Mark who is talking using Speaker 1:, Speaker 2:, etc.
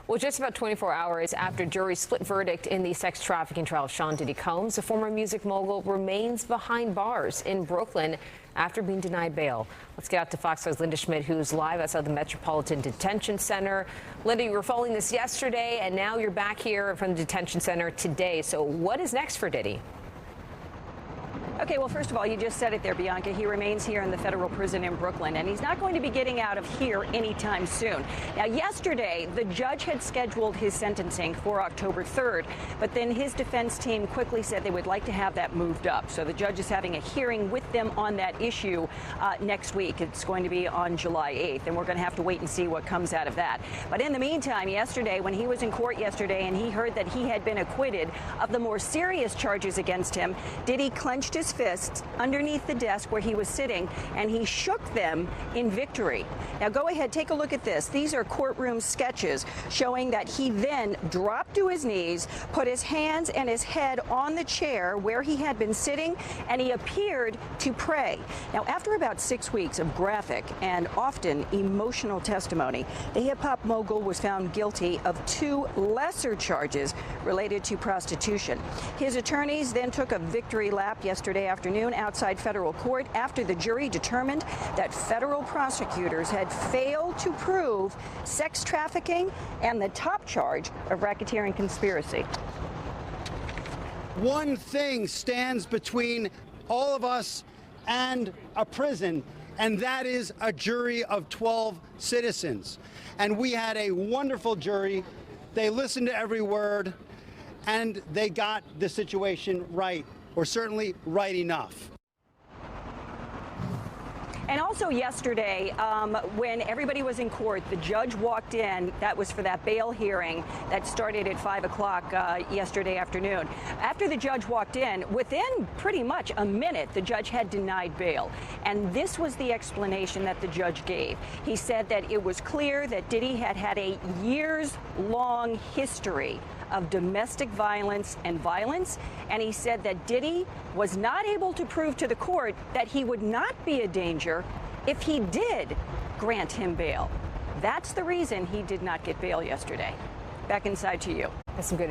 Speaker 1: Well, just about 24 hours after jury's split verdict in the sex trafficking trial of Sean Diddy Combs, the former music mogul remains behind bars in Brooklyn after being denied bail. Let's get out to Fox 5's Linda Schmidt, who's live outside the Metropolitan Detention Center. Linda, you were following this yesterday, and now you're back here from the detention center today. So what is next for Diddy?
Speaker 2: Okay, well, first of all, you just said it there, Bianca. He remains here in the federal prison in Brooklyn, and he's not going to be getting out of here anytime soon. Now, yesterday, the judge had scheduled his sentencing for October 3rd, but then his defense team quickly said they would like to have that moved up. So the judge is having a hearing with them on that issue next week. It's going to be on July 8th, and we're going to have to wait and see what comes out of that. But in the meantime, yesterday, when he was in court yesterday and he heard that he had been acquitted of the more serious charges against him, Diddy clenched his fists underneath the desk where he was sitting, and he shook them in victory. Now go ahead, take a look at this. These are courtroom sketches showing that he then dropped to his knees, put his hands and his head on the chair where he had been sitting, and he appeared to pray. Now, after about 6 weeks of graphic and often emotional testimony, the hip-hop mogul was found guilty of 2 lesser charges related to prostitution. His attorneys then took a victory lap yesterday afternoon outside federal court after the jury determined that federal prosecutors had failed to prove sex trafficking and the top charge of racketeering conspiracy.
Speaker 3: One thing stands between all of us and a prison, and that is a jury of 12 citizens. And we had a wonderful jury. They listened to every word, and they got the situation right, or certainly right enough.
Speaker 2: And also yesterday, when everybody was in court, the judge walked in. That was for that bail hearing that started at 5 o'clock yesterday afternoon. After the judge walked in, within pretty much a minute, the judge had denied bail. And this was the explanation that the judge gave. He said that it was clear that Diddy had had a years-long history of domestic violence, and he said that Diddy was not able to prove to the court that he would not be a danger if he did grant him bail. That's the reason he did not get bail yesterday. Back inside to you.
Speaker 1: That's some good